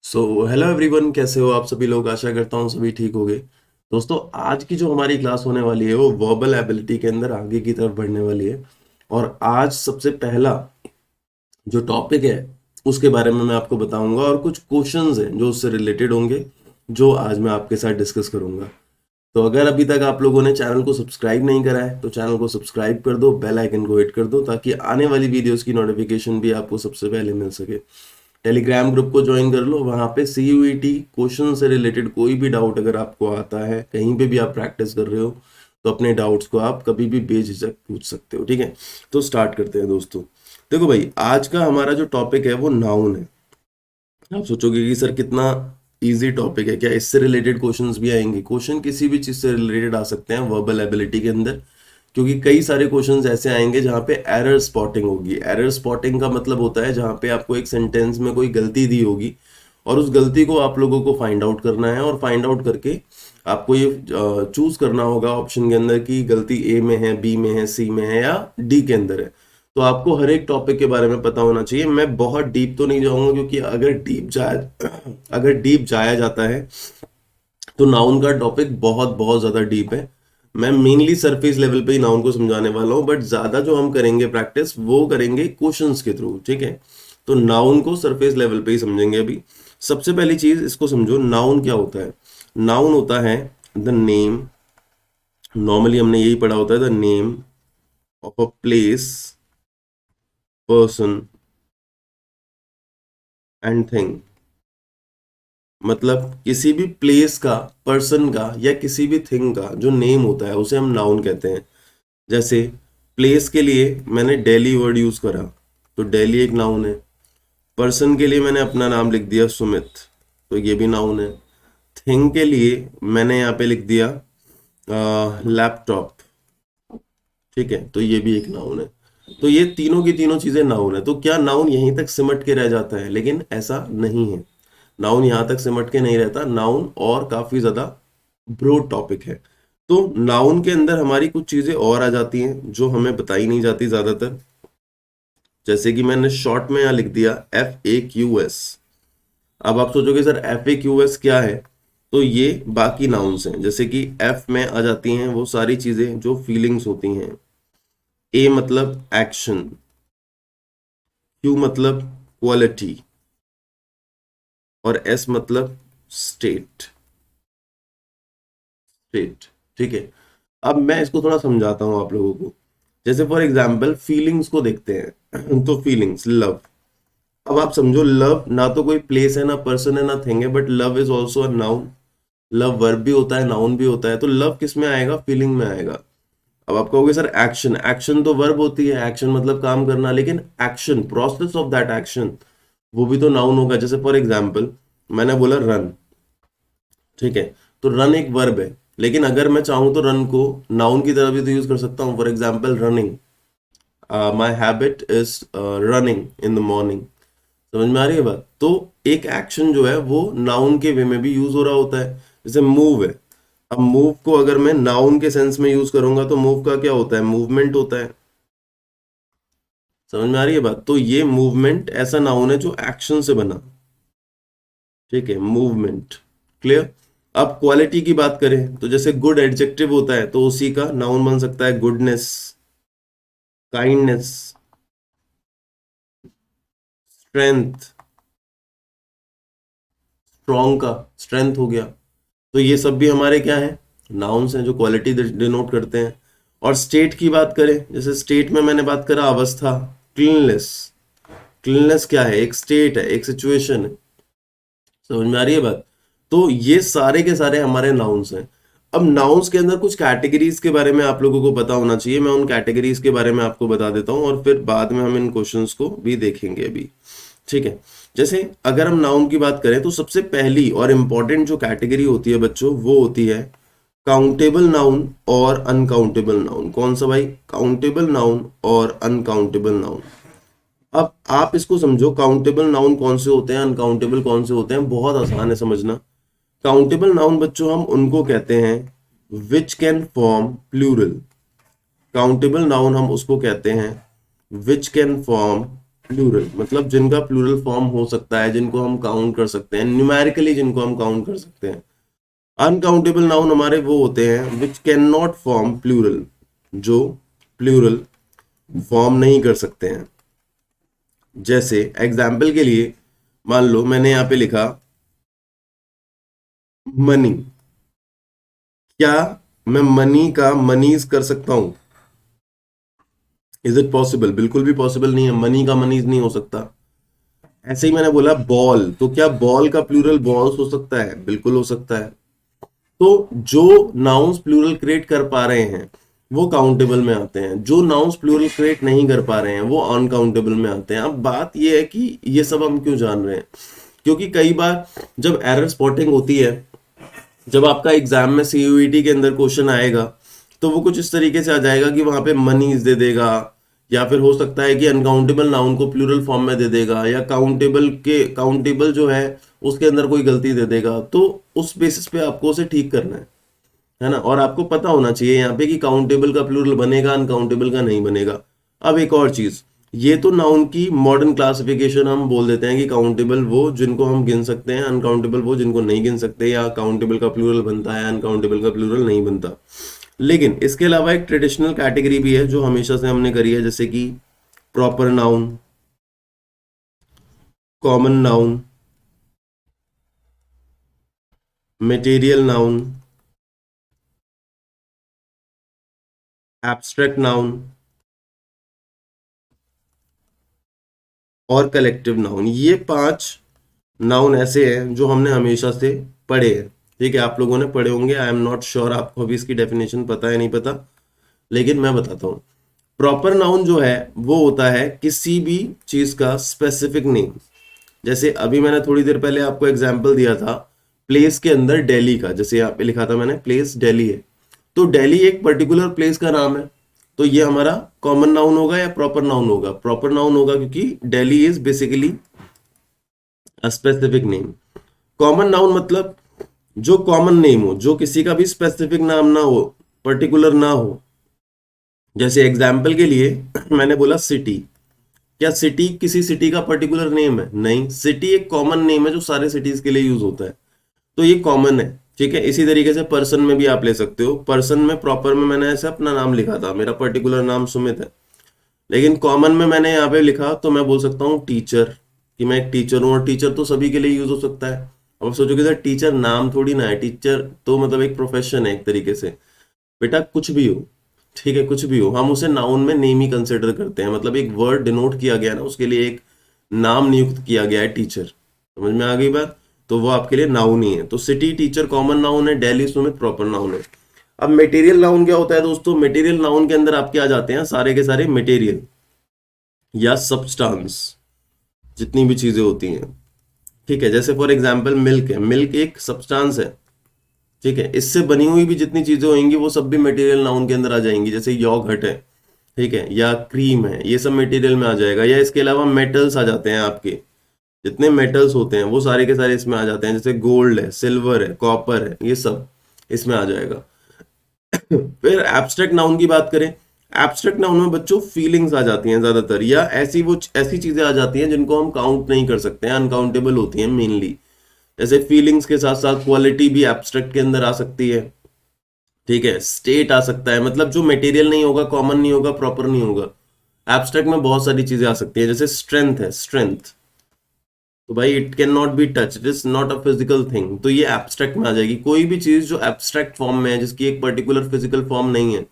So hello everyone, कैसे हो आप सभी लोग। आशा करता हूँ सभी ठीक होंगे। दोस्तों, आज की जो हमारी क्लास होने वाली है वो वर्बल एबिलिटी के अंदर आगे की तरफ बढ़ने वाली है। और आज सबसे पहला जो टॉपिक है उसके बारे में मैं आपको बताऊंगा और कुछ क्वेश्चंस हैं जो उससे रिलेटेड होंगे, जो आज मैं आपके साथ डिस्कस करूंगा। तो अगर अभी तक आप लोगों ने चैनल को सब्सक्राइब नहीं करा है तो चैनल को सब्सक्राइब कर दो, बेल आइकन को हिट कर दो ताकि आने वाली वीडियोस की नोटिफिकेशन भी आपको सबसे पहले मिल सके। टेलीग्राम ग्रुप को ज्वाइन कर लो, वहां पे सीयूईटी क्वेश्चन से रिलेटेड कोई भी डाउट अगर आपको आता है, कहीं पे भी आप प्रैक्टिस कर रहे हो, तो अपने डाउट्स को आप कभी भी बेझिझक पूछ सकते हो। ठीक है, तो स्टार्ट करते हैं दोस्तों। देखो भाई, आज का हमारा जो टॉपिक है वो नाउन है। आप सोचोगे कि सर कितना इजी टॉपिक है, क्या इससे रिलेटेड क्वेश्चंस भी आएंगे? क्वेश्चन किसी भी चीज से रिलेटेड आ सकते हैं वर्बल एबिलिटी के अंदर, क्योंकि कई सारे क्वेश्चंस ऐसे आएंगे जहाँ पे एरर स्पॉटिंग होगी। एरर स्पॉटिंग का मतलब होता है जहाँ पे आपको एक सेंटेंस में कोई गलती दी होगी और उस गलती को आप लोगों को फाइंड आउट करना है, और फाइंड आउट करके आपको ये चूज करना होगा ऑप्शन के अंदर कि गलती ए में है, बी में है, सी में है या डी के अंदर है। तो आपको हर एक टॉपिक के बारे में पता होना चाहिए। मैं बहुत डीप तो नहीं जाऊंगा, क्योंकि अगर डीप जाया जाता है तो नाउन का टॉपिक बहुत बहुत ज्यादा डीप है। मैं मेनली सरफेस लेवल पे ही नाउन को समझाने वाला हूँ, बट ज्यादा जो हम करेंगे प्रैक्टिस वो करेंगे क्वेश्चंस के थ्रू। ठीक है, तो नाउन को सरफेस लेवल पे ही समझेंगे अभी। सबसे पहली चीज इसको समझो, नाउन क्या होता है। नाउन होता है द नेम, नॉर्मली हमने यही पढ़ा होता है, the name of a place, person and thing. मतलब किसी भी प्लेस का, पर्सन का या किसी भी थिंग का जो नेम होता है उसे हम नाउन कहते हैं। जैसे प्लेस के लिए मैंने दिल्ली वर्ड यूज करा, तो दिल्ली एक नाउन है। पर्सन के लिए मैंने अपना नाम लिख दिया सुमित, तो ये भी नाउन है। थिंग के लिए मैंने यहाँ पे लिख दिया लैपटॉप। ठीक है, तो ये भी एक नाउन है। तो ये तीनों की तीनों चीजें नाउन है। तो क्या नाउन यहीं तक सिमट के रह जाता है? लेकिन ऐसा नहीं है। नाउन यहां तक सिमट के नहीं रहता। नाउन और काफी ज्यादा ब्रॉड टॉपिक है। तो नाउन के अंदर हमारी कुछ चीजें और आ जाती हैं जो हमें बताई नहीं जाती ज्यादातर। जैसे कि मैंने शॉर्ट में यहाँ लिख दिया FAQS। अब आप सोचोगे सर FAQS क्या है? तो ये बाकी नाउन्स हैं। जैसे कि एफ में आ जाती हैं वो सारी चीजें जो फीलिंग्स होती हैं। ए मतलब एक्शन, क्यू मतलब क्वालिटी, और एस मतलब स्टेट। स्टेट, ठीक है। अब मैं इसको थोड़ा समझाता हूँ आप लोगों को। जैसे फॉर एग्जाम्पल फीलिंग्स को देखते हैं तो फीलिंग्स, लव। अब आप समझो, लव ना तो कोई प्लेस है, ना पर्सन है, ना थिंग है, but love is also a noun. Love verb भी होता है, नाउन भी होता है। तो लव किस में आएगा? फीलिंग में आएगा। अब आप कहोगे सर एक्शन, एक्शन तो वर्ब होती है, एक्शन मतलब काम करना, लेकिन action, process of that action, वो भी तो नाउन होगा। जैसे फॉर एग्जाम्पल मैंने बोला रन, ठीक है, तो रन एक वर्ब है, लेकिन अगर मैं चाहूं तो रन को नाउन की तरह भी तो यूज कर सकता हूं। For example running, my habit is running in the morning. समझ में आ रही है बात? तो एक एक्शन जो है वो नाउन के वे में भी यूज हो रहा होता है। जैसे मूव है, अब मूव को अगर मैं नाउन के सेंस में यूज करूंगा तो मूव का क्या होता है? मूवमेंट होता है। समझ में आ रही है बात? तो ये मूवमेंट ऐसा नाउन है जो एक्शन से बना। ठीक है, मूवमेंट। क्लियर? अब क्वालिटी की बात करें तो जैसे गुड एडजेक्टिव होता है, तो उसी का नाउन बन सकता है गुडनेस, काइंडनेस, स्ट्रेंथ। स्ट्रॉन्ग का स्ट्रेंथ हो गया। तो ये सब भी हमारे क्या है? नाउन्स हैं जो क्वालिटी डिनोट करते हैं। और स्टेट की बात करें, जैसे स्टेट में मैंने बात करा अवस्था, क्लीनलेस। क्लीनलेस क्या है? एक स्टेट है, एक सिचुएशन है। समझ में आ रही है बात? तो ये सारे के सारे हमारे नाउन्स हैं। अब नाउन्स के अंदर कुछ कैटेगरीज के बारे में आप लोगों को पता होना चाहिए। मैं उन कैटेगरीज के बारे में आपको बता देता हूँ और फिर बाद में हम इन क्वेश्चंस को भी देखेंगे अभी। ठीक है, जैसे अगर हम नाउन की बात करें तो सबसे पहली और इंपॉर्टेंट जो कैटेगरी होती है बच्चों, वो होती है काउंटेबल नाउन और अनकाउंटेबल नाउन। कौन सा भाई? काउंटेबल नाउन और अनकाउंटेबल नाउन। अब आप इसको समझो, काउंटेबल नाउन कौन से होते हैं, अनकाउंटेबल कौन से होते हैं, बहुत आसान है समझना। काउंटेबल नाउन बच्चों हम उनको कहते हैं which can form plural. Countable noun हम उसको कहते हैं विच कैन फॉर्म प्लूरल मतलब जिनका प्लूरल फॉर्म हो सकता है, जिनको हम काउंट कर सकते हैं न्यूमेरिकली, जिनको हम काउंट कर सकते हैं। अनकाउंटेबल नाउन हमारे वो होते हैं which can not form plural, जो प्लूरल फॉर्म नहीं कर सकते हैं। जैसे एग्जाम्पल के लिए मान लो मैंने यहाँ पे लिखा मनी, क्या मैं मनी का मनीज कर सकता हूं? Is it possible? बिल्कुल भी पॉसिबल नहीं है, मनी का मनीज नहीं हो सकता। ऐसे ही मैंने बोला बॉल, तो क्या बॉल का प्लूरल बॉल्स हो सकता है? बिल्कुल हो सकता है। तो जो नाउन्स प्लूरल क्रिएट कर पा रहे हैं वो काउंटेबल में आते हैं, जो नाउन्स प्लूरल क्रिएट नहीं कर पा रहे हैं वो अनकाउंटेबल में आते हैं। अब बात ये है कि ये सब हम क्यों जान रहे हैं, क्योंकि कई बार जब एरर स्पॉटिंग होती है, जब आपका एग्जाम में सीयूईटी के अंदर क्वेश्चन आएगा तो वो कुछ इस तरीके से आ जाएगा कि वहां पे मनीज दे देगा, या फिर हो सकता है कि अनकाउंटेबल नाउन को प्लूरल फॉर्म में दे देगा, या काउंटेबल जो है उसके अंदर कोई गलती दे देगा। तो उस बेसिस पे आपको उसे ठीक करना है ना। और आपको पता होना चाहिए यहाँ पे कि काउंटेबल का प्लूरल बनेगा, अनकाउंटेबल का नहीं बनेगा। अब एक और चीज, ये तो नाउन की मॉडर्न क्लासिफिकेशन हम बोल देते हैं कि काउंटेबल वो जिनको हम गिन सकते हैं, अनकाउंटेबल वो जिनको नहीं गिन सकते, या काउंटेबल का प्लूरल बनता है, अनकाउंटेबल का प्लूरल नहीं बनता। लेकिन इसके अलावा एक ट्रेडिशनल कैटेगरी भी है जो हमेशा से हमने करी है, जैसे कि proper noun, common noun, material noun, abstract noun और कलेक्टिव नाउन। ये 5 नाउन ऐसे हैं जो हमने हमेशा से पढ़े हैं। ठीक है, आप लोगों ने पढ़े होंगे, आई एम नॉट श्योर आपको अभी इसकी डेफिनेशन पता है नहीं पता, लेकिन मैं बताता हूँ। प्रॉपर नाउन जो है वो होता है किसी भी चीज का स्पेसिफिक नेम। जैसे अभी मैंने थोड़ी देर पहले आपको एग्जाम्पल दिया था प्लेस के अंदर दिल्ली का, जैसे यहाँ पे लिखा था मैंने प्लेस दिल्ली है, तो दिल्ली एक पर्टिकुलर प्लेस का नाम है। तो ये हमारा कॉमन नाउन होगा या प्रॉपर नाउन होगा? प्रॉपर नाउन होगा, क्योंकि Delhi is basically a specific name. Common noun मतलब जो कॉमन नेम हो, जो किसी का भी स्पेसिफिक नाम ना हो, पर्टिकुलर ना हो। जैसे एग्जाम्पल के लिए मैंने बोला सिटी, क्या सिटी किसी सिटी का पर्टिकुलर नेम है? नहीं, सिटी एक कॉमन नेम है जो सारे सिटीज के लिए यूज होता है, तो ये कॉमन है। ठीक है, इसी तरीके से पर्सन में भी आप ले सकते हो। पर्सन में प्रॉपर में मैंने ऐसे अपना नाम लिखा था, मेरा पर्टिकुलर नाम सुमित है, लेकिन कॉमन में मैंने यहाँ पे लिखा तो मैं बोल सकता हूँ टीचर, कि मैं एक टीचर हूँ, और टीचर तो सभी के लिए यूज हो सकता है। अब आप सोचोगे सर टीचर नाम थोड़ी ना है, टीचर तो मतलब एक प्रोफेशन है एक तरीके से। बेटा कुछ भी हो, ठीक है, कुछ भी हो, हम उसे नाउन में नेम ही कंसिडर करते हैं। मतलब एक वर्ड डिनोट किया गया ना, उसके लिए एक नाम नियुक्त किया गया है टीचर। समझ में आ गई बात? तो वो आपके लिए नाउन ही है। तो सिटी टीचर कॉमन नाउन है, दिल्ली सुमित प्रॉपर नाउन है। अब मटेरियल नाउन क्या होता है दोस्तों? मटेरियल नाउन के अंदर आपके आ जाते हैं सारे के सारे मटेरियल या सब्सटेंस, जितनी भी चीजें होती हैं। ठीक है, जैसे फॉर एग्जांपल मिल्क है, मिल्क एक सब्सटेंस है। ठीक है, इससे बनी हुई भी जितनी चीजें होंगी वो सब भी मटेरियल नाउन के अंदर आ जाएंगी। जैसे योगर्ट है, ठीक है, या क्रीम है, ये सब मटेरियल में आ जाएगा। या इसके अलावा मेटल्स आ जाते हैं, आपके जितने मेटल्स होते हैं वो सारे के सारे इसमें आ जाते हैं। जैसे गोल्ड है, सिल्वर है, कॉपर है, ये सब इसमें आ जाएगा। फिर एब्स्ट्रैक्ट नाउन की बात करें, एब्स्ट्रैक्ट नाउन में बच्चों फीलिंग्स आ जाती हैं ज्यादातर, या ऐसी चीजें आ जाती हैं जिनको हम काउंट नहीं कर सकते हैं, अनकाउंटेबल होती हैं मेनली। जैसे फीलिंग्स के साथ साथ क्वालिटी भी एब्स्ट्रैक्ट के अंदर आ सकती है। ठीक है, स्टेट आ सकता है, मतलब जो मटेरियल नहीं होगा, कॉमन नहीं होगा, प्रॉपर नहीं होगा। एब्स्ट्रैक्ट में बहुत सारी चीजें आ सकती है। जैसे स्ट्रेंथ है, स्ट्रेंथ तो भाई it can not be touch, it is not a physical thing, तो ये एब्स्ट्रैक्ट में आ जाएगी। कोई भी चीज जो एब्स्ट्रैक्ट फॉर्म में है, जिसकी एक पर्टिकुलर फिजिकल फॉर्म नहीं है,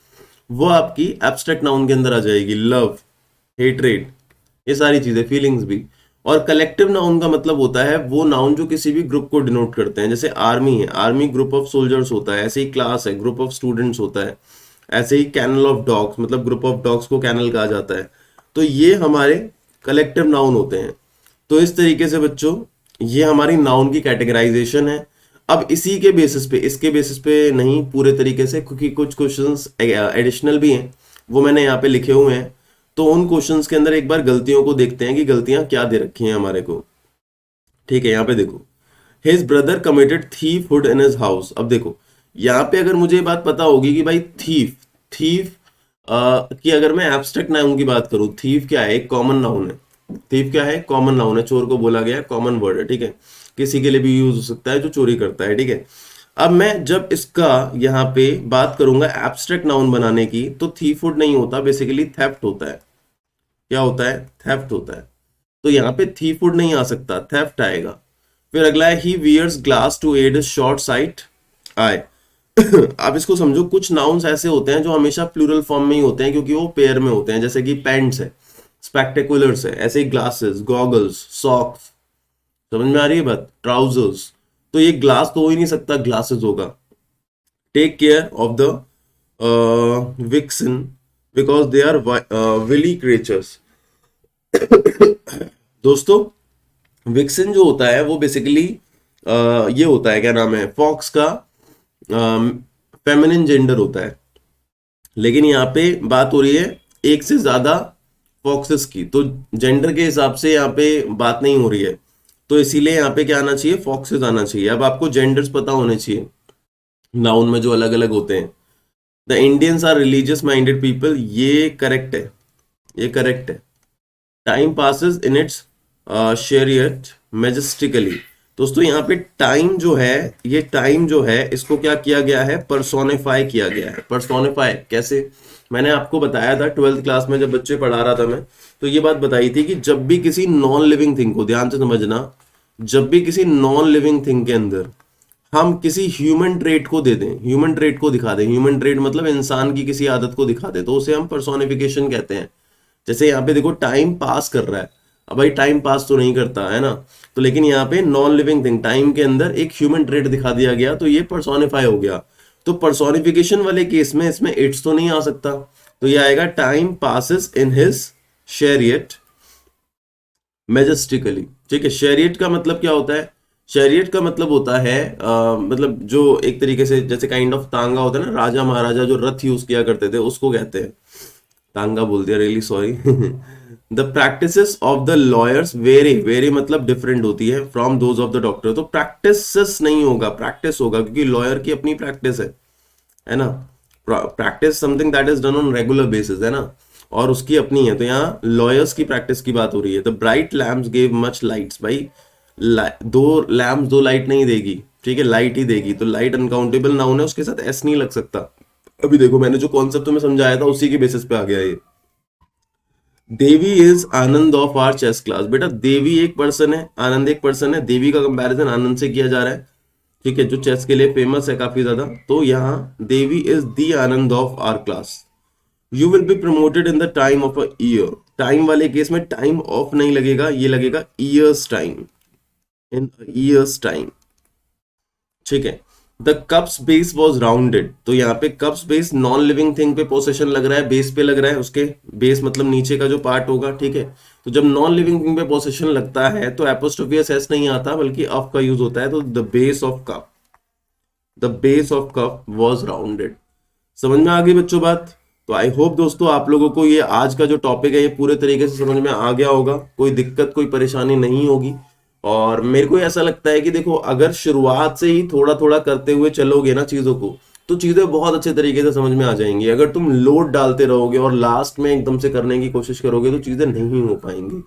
वो आपकी एब्स्ट्रैक्ट नाउन के अंदर आ जाएगी। लव, हेटरेट, ये सारी चीजें, फीलिंग्स भी। और कलेक्टिव नाउन का मतलब होता है वो नाउन जो किसी भी ग्रुप को डिनोट करते हैं। जैसे आर्मी है, आर्मी ग्रुप ऑफ सोल्जर्स होता है। ऐसे ही क्लास है, ग्रुप ऑफ स्टूडेंट्स होता है। ऐसे ही कैनल ऑफ डॉग्स, मतलब ग्रुप ऑफ डॉग्स को कैनल कहा जाता है। तो ये हमारे कलेक्टिव नाउन होते हैं। तो इस तरीके से बच्चों ये हमारी नाउन की कैटेगराइजेशन है। अब इसी के बेसिस पे, इसके बेसिस पे नहीं पूरे तरीके से, क्योंकि कुछ क्वेश्चंस एडिशनल भी हैं वो मैंने यहाँ पे लिखे हुए हैं। तो उन क्वेश्चंस के अंदर एक बार गलतियों को देखते हैं कि गलतियां क्या दे रखी हैं हमारे को। ठीक है, यहाँ पे देखो, his brother committed thief hood in his house. अब देखो यहाँ पे अगर मुझे ये बात पता होगी कि भाई थीफ, थीफ की अगर मैं एब्स्ट्रैक्ट नाउन की बात करूं, थीफ क्या है? एक कॉमन नाउन है। थीफ क्या है? कॉमन नाउन है, चोर को बोला गया कॉमन वर्ड है, ठीक है, किसी के लिए भी यूज हो सकता है जो चोरी करता है, ठीक है। अब मैं जब इसका यहाँ पे बात करूंगा एब्स्ट्रैक्ट नाउन बनाने की, तो थीफुड नहीं होता, बेसिकली थेफ्ट होता है। क्या होता है? थेफ्ट होता है। तो यहाँ पे थीफुड नहीं आ सकता, थेफ्ट आएगा। फिर अगला है he wears glass to aid short sight आई। आप इसको समझो, कुछ नाउन्स ऐसे होते हैं जो हमेशा प्लूरल फॉर्म में ही होते हैं क्योंकि वो पेयर में होते हैं, जैसे कि पैंट्स है, स्पेक्टेकुलर्स है, ऐसे ही ग्लासेस, गॉगल्स, सॉक्स। समझ में आ रही है बात? ट्राउजर्स। तो ये ग्लास तो हो ही नहीं सकता, ग्लासेस होगा। Take care of the vixen because they are wily creatures. दोस्तों, विक्सन जो होता है वो बेसिकली ये होता है, क्या नाम है, फॉक्स का फेमिनिन जेंडर होता है। लेकिन यहाँ पे बात हो रही है एक से ज्यादा फॉक्सेस की, तो जेंडर के हिसाब से यहाँ पे बात नहीं हो रही है, तो इसीलिए यहाँ पे क्या आना चाहिए? फॉक्सेस आना चाहिए। अब आपको जेंडर्स पता होने चाहिए नाउन में जो अलग अलग होते हैं। The Indians are religious minded people, ये करेक्ट है, ये करेक्ट है। Time passes in its chariot majestically. दोस्तों यहाँ पे टाइम जो है, ये टाइम जो है इसको क्या किया गया है? पर्सोनिफाई किया गया है। पर्सोनिफाई कैसे? मैंने आपको बताया था 12th क्लास में जब बच्चे पढ़ा रहा था मैं, तो ये बात बताई थी कि जब भी किसी नॉन लिविंग थिंग को, ध्यान से समझना, जब भी किसी नॉन लिविंग थिंग के अंदर हम किसी ह्यूमन ट्रेट को दे दें, ह्यूमन ट्रेट को दिखा दें, ह्यूमन ट्रेट मतलब इंसान की किसी आदत को दिखा दे, तो उसे हम पर्सोनिफिकेशन कहते हैं। जैसे यहाँ पे देखो टाइम पास कर रहा है, अब भाई टाइम पास तो नहीं करता है ना, तो लेकिन यहाँ पे नॉन लिविंग थिंग टाइम के अंदर एक ह्यूमन ट्रेट दिखा दिया गया, तो ये पर्सोनिफाई हो गया। तो पर्सोनिफिकेशन वाले केस में इसमें इट्स तो नहीं आ सकता, तो ये आएगा टाइम पासिस इन हिज शैरियट मेजेस्टिकली। ठीक है, शैरियट का मतलब क्या होता है? शैरियट का मतलब होता है मतलब जो एक तरीके से जैसे काइंड ऑफ तांगा होता है ना, राजा महाराजा जो रथ यूज किया करते थे उसको कहते हैं। तांगा बोल दिया, really sorry. The practices of the lawyers very, very मतलब डिफरेंट होती है from those of the doctor. तो प्रैक्टिसेस नहीं होगा, प्रैक्टिस होगा, क्योंकि लॉयर की अपनी प्रैक्टिस है ना। Practice something that is done on regular basis, है ना, और उसकी अपनी है। तो यहाँ लॉयर्स की प्रैक्टिस की बात हो रही है। The bright lamps give much lights, भाई दो लैम्प्स दो लाइट नहीं देगी, ठीक है, लाइट ही देगी। तो लाइट अनकाउंटेबल नाउन है, उसके साथ एस नहीं लग सकता। अभी देखो मैंने जो कॉन्सेप्ट तुम्हें समझाया था उसी के बेसिस पे आ गया ये। Devi is Anand of our chess class. बेटा देवी एक पर्सन है, आनंद एक पर्सन है, देवी का कंपैरिजन आनंद से किया जा रहा है, ठीक है, जो चेस के लिए फेमस है काफी ज्यादा। तो यहाँ Devi is the Anand of our class. You will be promoted in the time of a year. Time वाले केस में टाइम ऑफ नहीं लगेगा, ये लगेगा years time, in years time, ठीक है। The cup's base was rounded. तो यहाँ पे cup's base non living thing पे पोसेशन लग रहा है, बेस पे लग रहा है, उसके बेस मतलब नीचे का जो पार्ट होगा, ठीक है। तो जब नॉन लिविंग थिंग पे पोसेशन लगता है तो एपोस्ट्रोफी एस नहीं आता, बल्कि ऑफ का यूज होता है। तो the base of cup, the base of cup was rounded. समझ में आ गई बच्चों बात? तो आई होप दोस्तों आप लोगों को ये आज का जो टॉपिक है ये पूरे तरीके से समझ में आ गया होगा, कोई दिक्कत कोई परेशानी नहीं होगी। और मेरे को ऐसा लगता है कि देखो अगर शुरुआत से ही थोड़ा थोड़ा करते हुए चलोगे ना चीजों को, तो चीजें बहुत अच्छे तरीके से समझ में आ जाएंगी। अगर तुम लोड डालते रहोगे और लास्ट में एकदम से करने की कोशिश करोगे तो चीजें नहीं हो पाएंगी।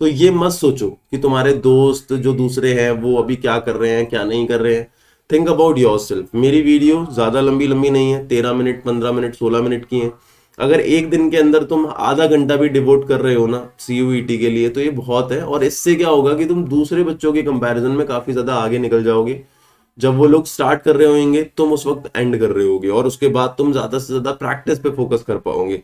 तो ये मत सोचो कि तुम्हारे दोस्त जो दूसरे हैं वो अभी क्या कर रहे हैं क्या नहीं कर रहे हैं। Think about your self. मेरी वीडियो ज्यादा लंबी लंबी नहीं है, 13 मिनट 15 मिनट 16 मिनट की है। अगर एक दिन के अंदर तुम आधा घंटा भी डिवोट कर रहे हो ना सीयूईटी के लिए, तो ये बहुत है। और इससे क्या होगा कि तुम दूसरे बच्चों के कंपैरिजन में काफी ज्यादा आगे निकल जाओगे। जब वो लोग स्टार्ट कर रहे होंगे तुम उस वक्त एंड कर रहे होगे, और उसके बाद तुम ज्यादा से ज्यादा प्रैक्टिस पे फोकस कर पाओगे।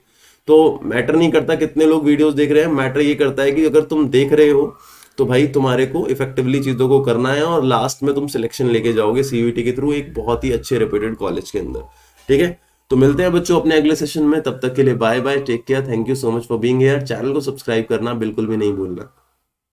तो मैटर नहीं करता कितने लोग वीडियोस देख रहे हैं, मैटर ये करता है कि अगर तुम देख रहे हो तो भाई तुम्हारे को इफेक्टिवली चीजों को करना है, और लास्ट में तुम सिलेक्शन लेके जाओगे सीयूईटी के थ्रू एक बहुत ही अच्छे रेप्यूटेड कॉलेज के अंदर। ठीक है, तो मिलते हैं बच्चों अपने अगले सेशन में। तब तक के लिए bye bye, take care, thank you so much for being here. Channel को सब्सक्राइब करना बिल्कुल भी नहीं भूलना।